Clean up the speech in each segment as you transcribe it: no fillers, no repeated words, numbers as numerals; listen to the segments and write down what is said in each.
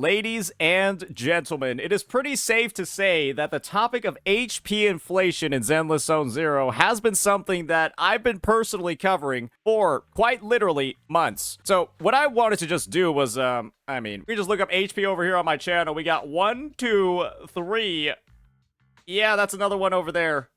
Ladies and gentlemen, it is pretty safe to say that the topic of HP inflation in Zenless Zone Zero has been something that I've been personally covering for quite literally months. So what I wanted to just do was, we just look up HP over here on my channel. We got 1, 2, 3. Yeah, that's another one over there.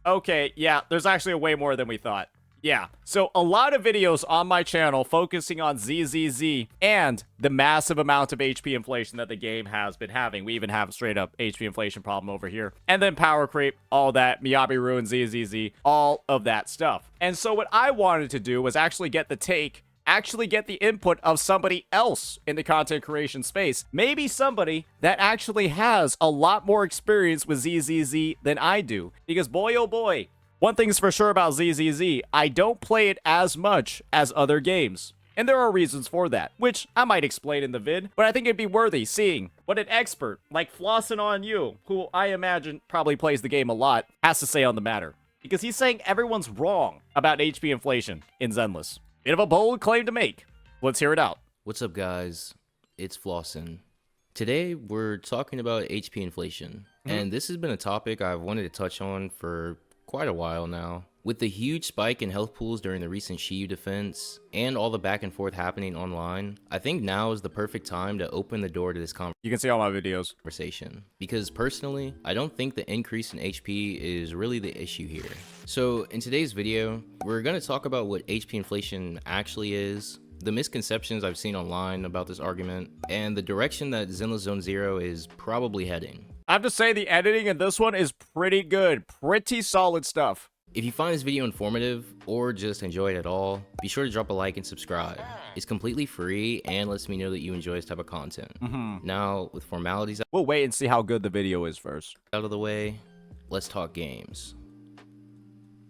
Okay, yeah, there's actually way more than we thought. Yeah, so a lot of videos on my channel focusing on ZZZ and the massive amount of HP inflation that the game has been having. We even have a straight up HP inflation problem over here. And then power creep, all that, Miyabi ruin, ZZZ, all of that stuff. And so what I wanted to do was actually get the input of somebody else in the content creation space. Maybe somebody that actually has a lot more experience with ZZZ than I do. Because boy, oh boy, one thing's for sure about ZZZ, I don't play it as much as other games. And there are reasons for that, which I might explain in the vid, but I think it'd be worthy seeing what an expert like Flossin on you, who I imagine probably plays the game a lot, has to say on the matter. Because he's saying everyone's wrong about HP inflation in Zenless. Bit of a bold claim to make. Let's hear it out. What's up, guys? It's Flossin. Today, we're talking about HP inflation. And this has been a topic I've wanted to touch on for quite a while now. With the huge spike in health pools during the recent Shiyu defense, and all the back and forth happening online, I think now is the perfect time to open the door to this You can see all my videos. conversation. Because personally, I don't think the increase in HP is really the issue here. So in today's video, we're going to talk about what HP inflation actually is, the misconceptions I've seen online about this argument, and the direction that Zenless Zone Zero is probably heading. I have to say the editing in this one is pretty good. Pretty solid stuff. If you find this video informative, or just enjoy it at all, be sure to drop a like and subscribe. It's completely free and lets me know that you enjoy this type of content. Now, with formalities We'll wait and see how good the video is first. out of the way, let's talk games.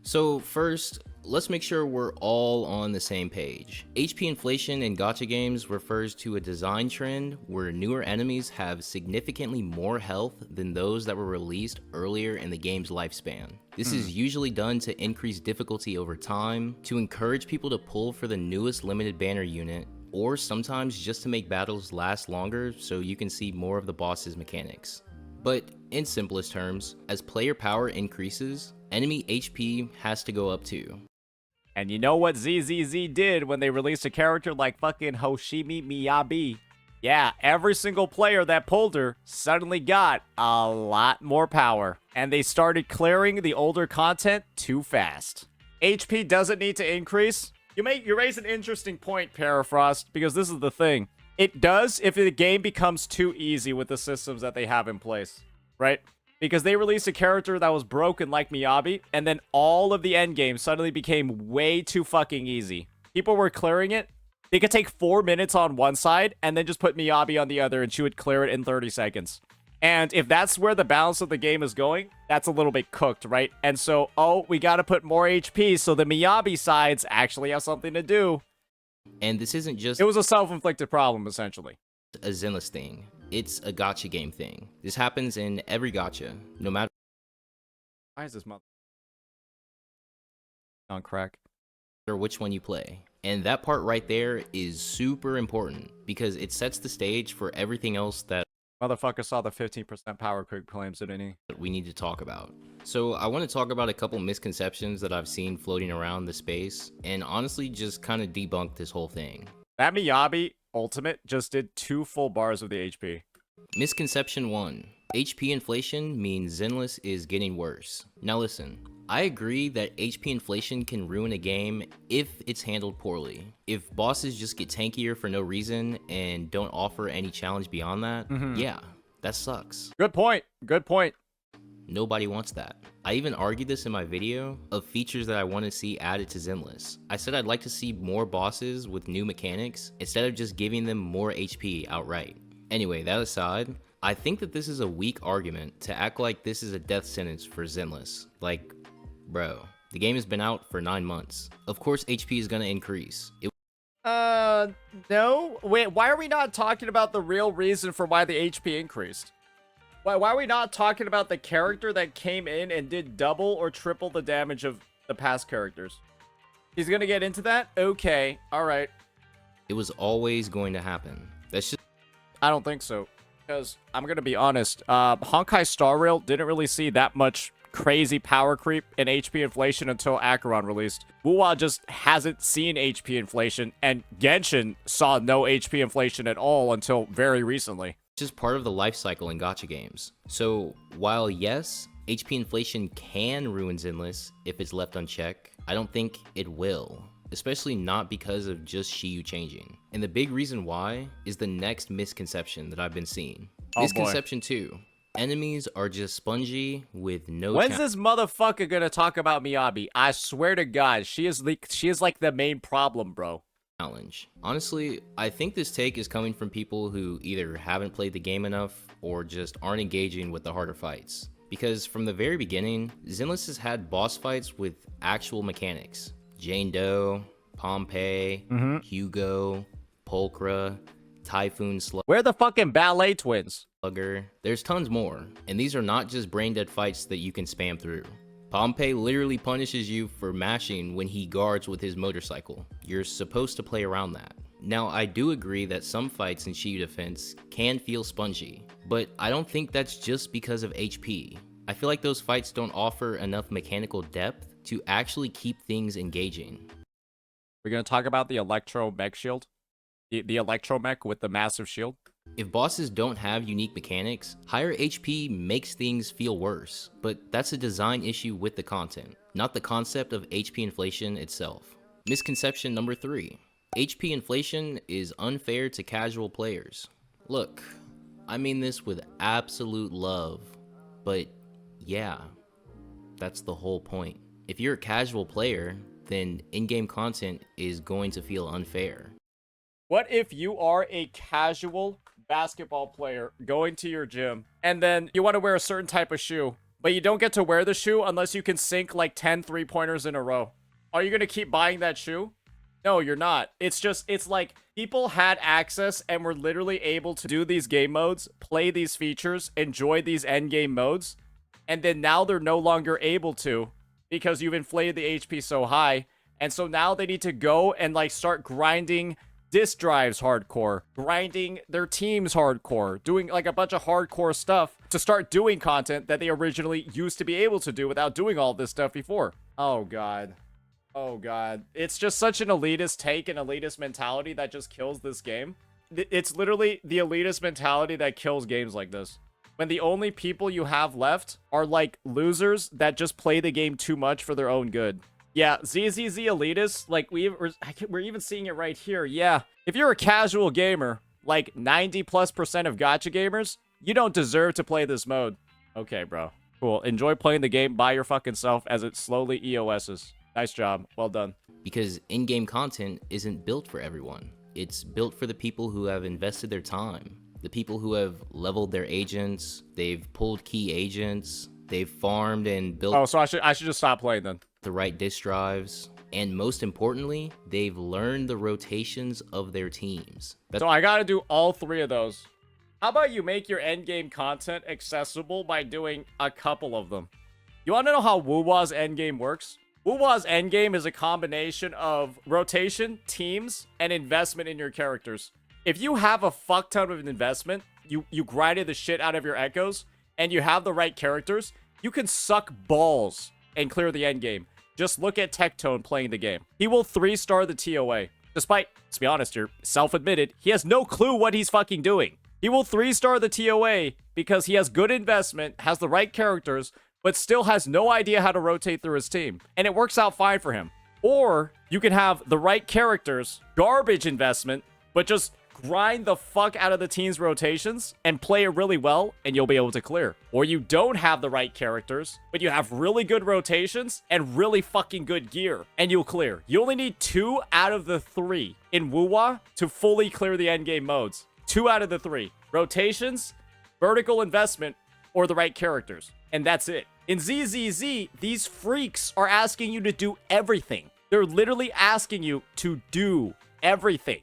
So first, let's make sure we're all on the same page. HP inflation in gacha games refers to a design trend where newer enemies have significantly more health than those that were released earlier in the game's lifespan. This is usually done to increase difficulty over time, to encourage people to pull for the newest limited banner unit, or sometimes just to make battles last longer so you can see more of the boss's mechanics. But in simplest terms, as player power increases, enemy HP has to go up too. And you know what ZZZ did when they released a character like fucking Hoshimi Miyabi? Yeah, every single player that pulled her suddenly got a lot more power. And they started clearing the older content too fast. HP doesn't need to increase. You raise an interesting point, Parafrost, because this is the thing. It does if the game becomes too easy with the systems that they have in place, right? Because they released a character that was broken like Miyabi, and then all of the endgame suddenly became way too fucking easy. People were clearing it. They could take 4 minutes on one side, and then just put Miyabi on the other, and she would clear it in 30 seconds. And if that's where the balance of the game is going, that's a little bit cooked, right? And so, we gotta put more HP so the Miyabi sides actually have something to do. And this isn't just It was a self-inflicted problem, essentially. a Zenless thing, it's a gacha game thing. This happens in every gacha, no matter Why is this mother on crack? which one you play. And that part right there is super important because it sets the stage for everything else that Motherfucker saw the 15% power creep claims, didn't he? we need to talk about. So I want to talk about a couple misconceptions that I've seen floating around the space and honestly just kind of debunk this whole thing. That Miyabi ultimate just did 2 full bars of the HP. Misconception 1. HP inflation means Zenless is getting worse. Now listen, I agree that HP inflation can ruin a game if it's handled poorly. If bosses just get tankier for no reason and don't offer any challenge beyond that, yeah, that sucks. Good point. Good point. Nobody wants that. I even argued this in my video of features that I want to see added to Zenless. I said I'd like to see more bosses with new mechanics instead of just giving them more HP outright. Anyway, that aside, I think that this is a weak argument to act like this is a death sentence for Zenless. Like, bro, the game has been out for 9 months. Of course HP is gonna increase. No. Wait, why are we not talking about the real reason for why the HP increased? Why are we not talking about the character that came in and did double or triple the damage of the past characters? He's gonna get into that? Okay, alright. It was always going to happen. That's just I don't think so. Because I'm going to be honest, Honkai Star Rail didn't really see that much crazy power creep and HP inflation until Acheron released. Wuwa just hasn't seen HP inflation, and Genshin saw no HP inflation at all until very recently. It's just part of the life cycle in gacha games. So while yes, HP inflation can ruin Zenless if it's left unchecked, I don't think it will. Especially not because of just Shiyu changing. And the big reason why is the next misconception that I've been seeing. Oh, Misconception 2. Enemies are just spongy with no When's this motherfucker gonna talk about Miyabi? I swear to God, she is like the main problem, bro. challenge. Honestly, I think this take is coming from people who either haven't played the game enough or just aren't engaging with the harder fights. Because from the very beginning, Zenless has had boss fights with actual mechanics. Jane Doe, Pompeii, Hugo, Pulchra, Typhoon Where the fucking ballet twins? Slugger. There's tons more, and these are not just brain dead fights that you can spam through. Pompeii literally punishes you for mashing when he guards with his motorcycle. You're supposed to play around that. Now, I do agree that some fights in Shiyu Defense can feel spongy, but I don't think that's just because of HP. I feel like those fights don't offer enough mechanical depth to actually keep things engaging. We're gonna talk about the Electro Mech Shield? The Electro Mech with the massive shield? If bosses don't have unique mechanics, higher HP makes things feel worse, but that's a design issue with the content, not the concept of HP inflation itself. Misconception number 3. HP inflation is unfair to casual players. Look, I mean this with absolute love, but yeah, that's the whole point. If you're a casual player, then in-game content is going to feel unfair. What if you are a casual basketball player going to your gym and then you want to wear a certain type of shoe, but you don't get to wear the shoe unless you can sink like 10 3-pointers in a row? Are you going to keep buying that shoe? No, you're not. It's like people had access and were literally able to do these game modes, play these features, enjoy these end game modes, and then now they're no longer able to because you've inflated the HP so high, and so now they need to go and like start grinding disk drives hardcore, grinding their teams hardcore, doing like a bunch of hardcore stuff to start doing content that they originally used to be able to do without doing all this stuff before. Oh god. Oh god. It's just such an elitist take and elitist mentality that just kills this game. It's literally the elitist mentality that kills games like this. When the only people you have left are like losers that just play the game too much for their own good. Yeah, ZZZ elitists, like we're even seeing it right here. Yeah, if you're a casual gamer, like 90+% of gacha gamers, you don't deserve to play this mode. Okay, bro. Cool. Enjoy playing the game by your fucking self as it slowly EOS's. Nice job. Well done. Because in-game content isn't built for everyone. It's built for the people who have invested their time. The people who have leveled their agents, they've pulled key agents, they've farmed and built... Oh, so I should just stop playing then. The right disk drives, and most importantly, they've learned the rotations of their teams. So I gotta do all 3 of those. How about you make your endgame content accessible by doing a couple of them? You wanna know how Wuwa's endgame works? Wuwa's endgame is a combination of rotation, teams, and investment in your characters. If you have a fuck ton of investment, you grinded the shit out of your echoes, and you have the right characters, you can suck balls and clear the end game. Just look at Tectone playing the game. He will 3-star the TOA. Despite, let's be honest here, self-admitted, he has no clue what he's fucking doing. He will 3-star the TOA because he has good investment, has the right characters, but still has no idea how to rotate through his team. And it works out fine for him. Or you can have the right characters, garbage investment, but just grind the fuck out of the team's rotations and play it really well, and you'll be able to clear. Or you don't have the right characters, but you have really good rotations and really fucking good gear, and you'll clear. You only need 2 out of the 3 in Wuwa to fully clear the endgame modes. 2 out of the 3. Rotations, vertical investment, or the right characters. And that's it. In ZZZ, these freaks are asking you to do everything. They're literally asking you to do everything.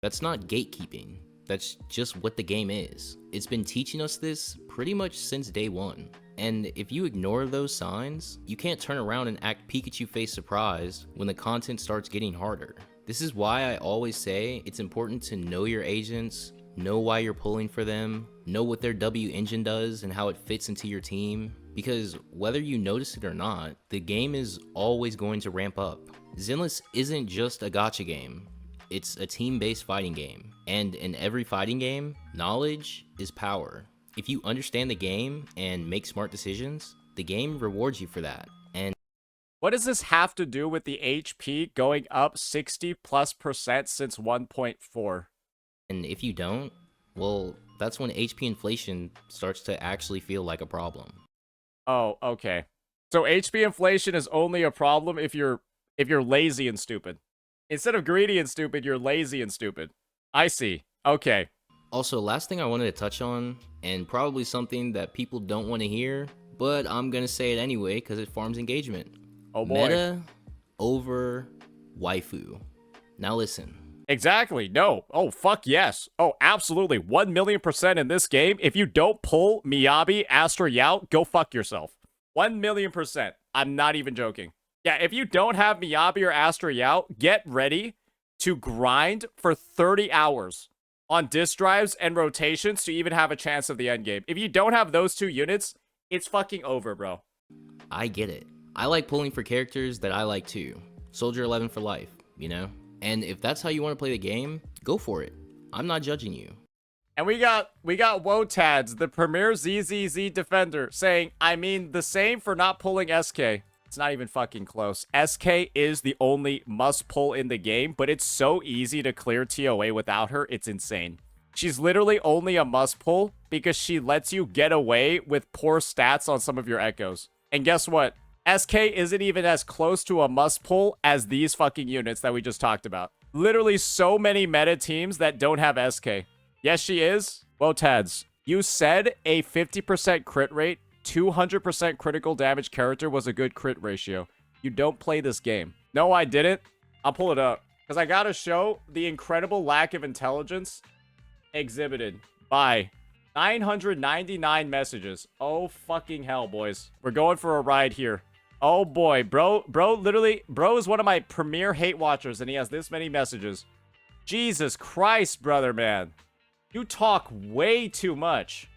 That's not gatekeeping. That's just what the game is. It's been teaching us this pretty much since day one. And if you ignore those signs, you can't turn around and act Pikachu face surprised when the content starts getting harder. This is why I always say it's important to know your agents, know why you're pulling for them, know what their W engine does and how it fits into your team, because whether you notice it or not, the game is always going to ramp up. Zenless isn't just a gacha game, it's a team-based fighting game, and in every fighting game, knowledge is power. If you understand the game and make smart decisions, the game rewards you for that. And what does this have to do with the HP going up 60+% since 1.4? And if you don't, well, that's when HP inflation starts to actually feel like a problem. Oh, okay. So HP inflation is only a problem if you're lazy and stupid. Instead of greedy and stupid, you're lazy and stupid. I see. Okay. Also, last thing I wanted to touch on, and probably something that people don't want to hear, but I'm gonna say it anyway because it farms engagement. Oh boy. Meta over waifu. Now listen. Exactly. No. Oh, fuck yes. Oh, absolutely. 1,000,000% in this game. If you don't pull Miyabi, Astra Yao, go fuck yourself. 1,000,000%. I'm not even joking. Yeah, if you don't have Miyabi or Astra Yao, get ready to grind for 30 hours on disk drives and rotations to even have a chance of the end game. If you don't have those two units, it's fucking over, bro. I get it. I like pulling for characters that I like too. Soldier 11 for life, you know? And if that's how you want to play the game, go for it. I'm not judging you. And we got Wotads, the premier ZZZ defender, saying, I mean, the same for not pulling SK. It's not even fucking close. SK is the only must pull in the game, but it's so easy to clear TOA without her, it's insane. She's literally only a must pull because she lets you get away with poor stats on some of your echoes. And guess what? SK isn't even as close to a must pull as these fucking units that we just talked about. Literally so many meta teams that don't have SK. Yes, she is. Wotads, you said a 50% crit rate, 200% critical damage character was a good crit ratio. You don't play this game. No, I didn't. I'll pull it up. Because I gotta show the incredible lack of intelligence exhibited by 999 messages. Oh, fucking hell, boys. We're going for a ride here. Oh, boy. Bro, literally, bro is one of my premier hate watchers, and he has this many messages. Jesus Christ, brother, man. You talk way too much.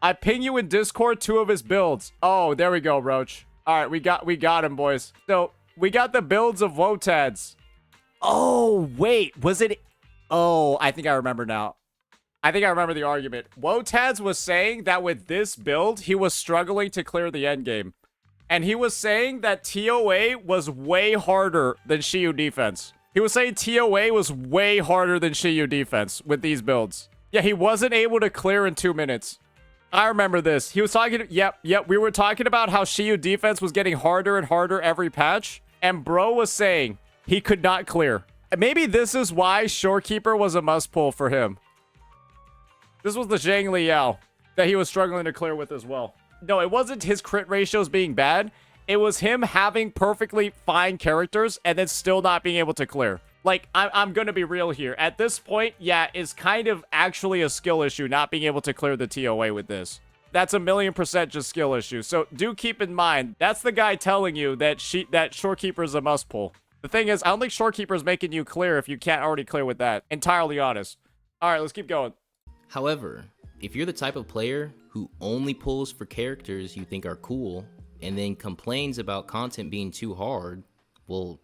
I ping you in Discord 2 of his builds. Oh, there we go, Roach. All right, we got him, boys. So, we got the builds of Wotads. Oh, wait. Was it... Oh, I think I remember now. I think I remember the argument. Wotads was saying that with this build, he was struggling to clear the endgame. And he was saying that TOA was way harder than Shiyu defense. He was saying TOA was way harder than Shiyu defense with these builds. Yeah, he wasn't able to clear in 2 minutes. I remember this. He was talking... Yep. We were talking about how Shiyu defense was getting harder and harder every patch. And bro was saying he could not clear. And maybe this is why Shorekeeper was a must-pull for him. This was the Zhang Liao that he was struggling to clear with as well. No, it wasn't his crit ratios being bad. It was him having perfectly fine characters and then still not being able to clear. Like, I'm going to be real here. At this point, yeah, it's kind of actually a skill issue not being able to clear the TOA with this. That's 1,000,000% just skill issue. So do keep in mind, that's the guy telling you that Shorekeeper is a must pull. The thing is, I don't think Shorekeeper is making you clear if you can't already clear with that. Entirely honest. All right, let's keep going. However, if you're the type of player who only pulls for characters you think are cool and then complains about content being too hard, well,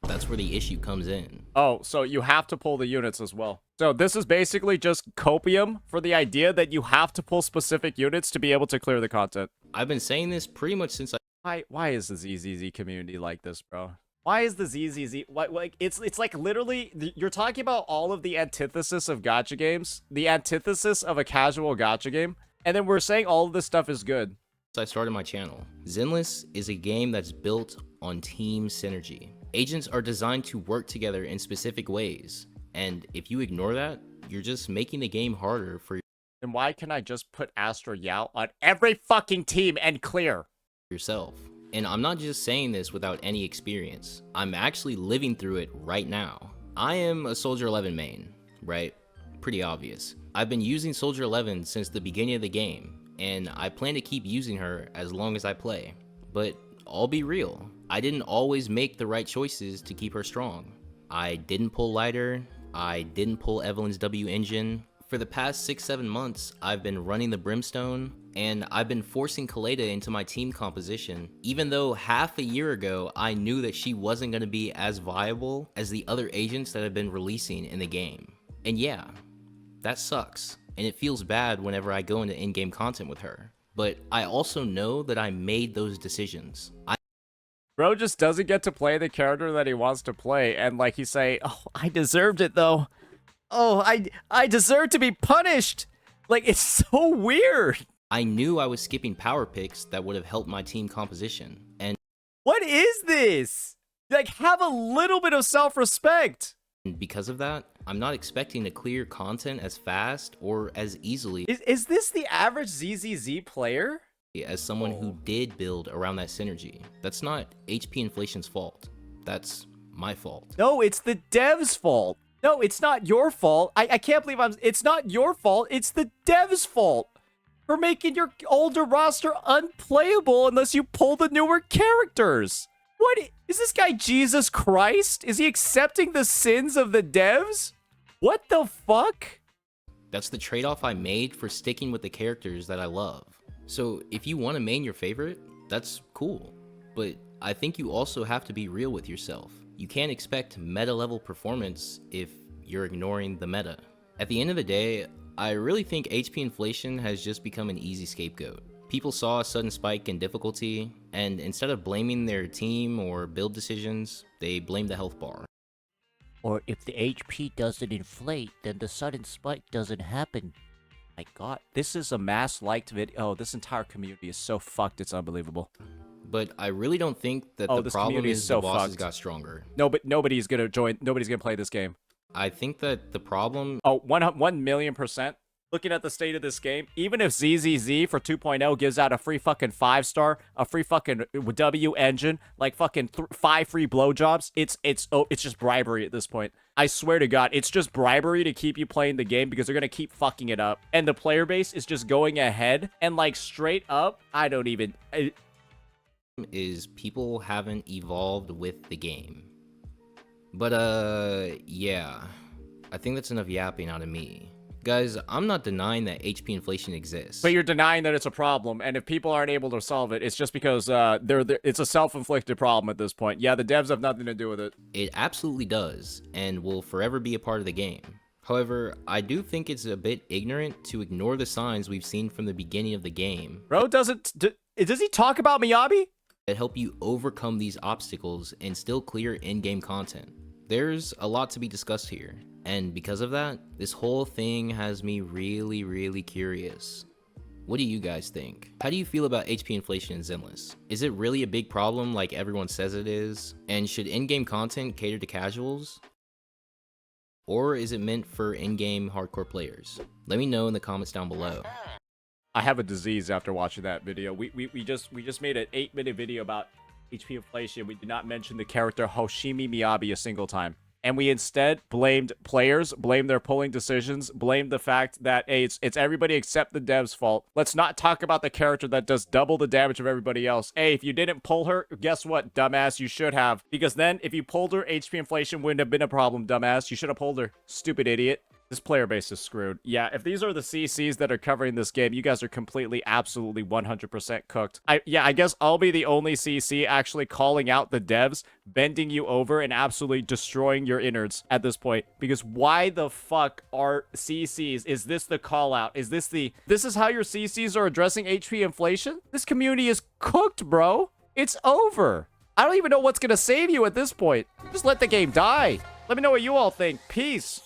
that's where the issue comes in. Oh, so you have to pull the units as well. So this is basically just copium for the idea that you have to pull specific units to be able to clear the content. I've been saying this pretty much since Why is the ZZZ community like this, bro? Why is the ZZZ... Like, it's like literally... You're talking about all of the antithesis of gacha games. The antithesis of a casual gacha game. And then we're saying all of this stuff is good. I started my channel. Zenless is a game that's built on team synergy. Agents are designed to work together in specific ways. And if you ignore that, you're just making the game harder for Then why can I just put Astra Yao on every fucking team and clear? Yourself. And I'm not just saying this without any experience. I'm actually living through it right now. I am a Soldier 11 main, right? Pretty obvious. I've been using Soldier 11 since the beginning of the game, and I plan to keep using her as long as I play. But I'll be real, I didn't always make the right choices to keep her strong. I didn't pull Lighter, I didn't pull Evelyn's W engine. For the past 6-7 months, I've been running the Brimstone, and I've been forcing Kaleda into my team composition, even though half a year ago, I knew that she wasn't going to be as viable as the other agents that have been releasing in the game. And yeah, that sucks, and it feels bad whenever I go into in-game content with her. But I also know that I made those decisions. Bro just doesn't get to play the character that he wants to play, and like he say, oh, I deserved it though. Oh, I deserve to be punished. Like, it's so weird. I knew I was skipping power picks that would have helped my team composition, and what is this? Like, have a little bit of self-respect. because of that, I'm not expecting to clear content as fast or as easily Is this the average ZZZ player? as someone who did build around that synergy. That's not HP Inflation's fault. That's my fault. No, it's the devs' fault. No, it's not your fault. I can't believe it's not your fault. It's the devs' fault for making your older roster unplayable unless you pull the newer characters. What is this guy, Jesus Christ? Is he accepting the sins of the devs? What the fuck? That's the trade-off I made for sticking with the characters that I love. So if you want to main your favorite, that's cool. But I think you also have to be real with yourself. You can't expect meta-level performance if you're ignoring the meta. At the end of the day, I really think HP Inflation has just become an easy scapegoat. People saw a sudden spike in difficulty, and instead of blaming their team or build decisions, they blamed the health bar. Or if the HP doesn't inflate, then the sudden spike doesn't happen. My god, this is a mass-liked video. Oh, this entire community is so fucked, it's unbelievable. But I really don't think that the problem is the bosses got stronger. No, but nobody's gonna play this game. I think that the problem... Oh, 1,000,000%. Looking at the state of this game, even if ZZZ for 2.0 gives out a free fucking 5-star, a free fucking W engine, like fucking 5 free blowjobs, it's just bribery at this point. I swear to God, it's just bribery to keep you playing the game because they're gonna keep fucking it up. And the player base is just going ahead and like straight up, is people haven't evolved with the game. But yeah, I think that's enough yapping out of me. Guys, I'm not denying that HP inflation exists. But you're denying that it's a problem, and if people aren't able to solve it, it's just because it's a self-inflicted problem at this point. Yeah, the devs have nothing to do with it. It absolutely does, and will forever be a part of the game. However, I do think it's a bit ignorant to ignore the signs we've seen from the beginning of the game. Bro, does he talk about Miyabi? That help you overcome these obstacles and still clear in-game content. There's a lot to be discussed here, and because of that, this whole thing has me really curious. What do you guys think? How do you feel about HP inflation in Zenless? Is it really a big problem like everyone says it is? And should in-game content cater to casuals? Or is it meant for in-game hardcore players? Let me know in the comments down below. I have a disease after watching that video. We just made an 8-minute video about HP inflation. We did not mention the character Hoshimi Miyabi a single time. And we instead blamed players, blamed their polling decisions, blamed the fact that, hey, it's everybody except the devs' fault. Let's not talk about the character that does double the damage of everybody else. Hey, if you didn't pull her, guess what, dumbass? You should have. Because then, if you pulled her, HP inflation wouldn't have been a problem, dumbass. You should have pulled her. Stupid idiot. This player base is screwed. Yeah, if these are the CCs that are covering this game, you guys are completely, absolutely 100% cooked. I guess I'll be the only CC actually calling out the devs, bending you over, and absolutely destroying your innards at this point. Because why the fuck are CCs? Is this the call out? Is this is how your CCs are addressing HP inflation? This community is cooked, bro. It's over. I don't even know what's gonna save you at this point. Just let the game die. Let me know what you all think. Peace.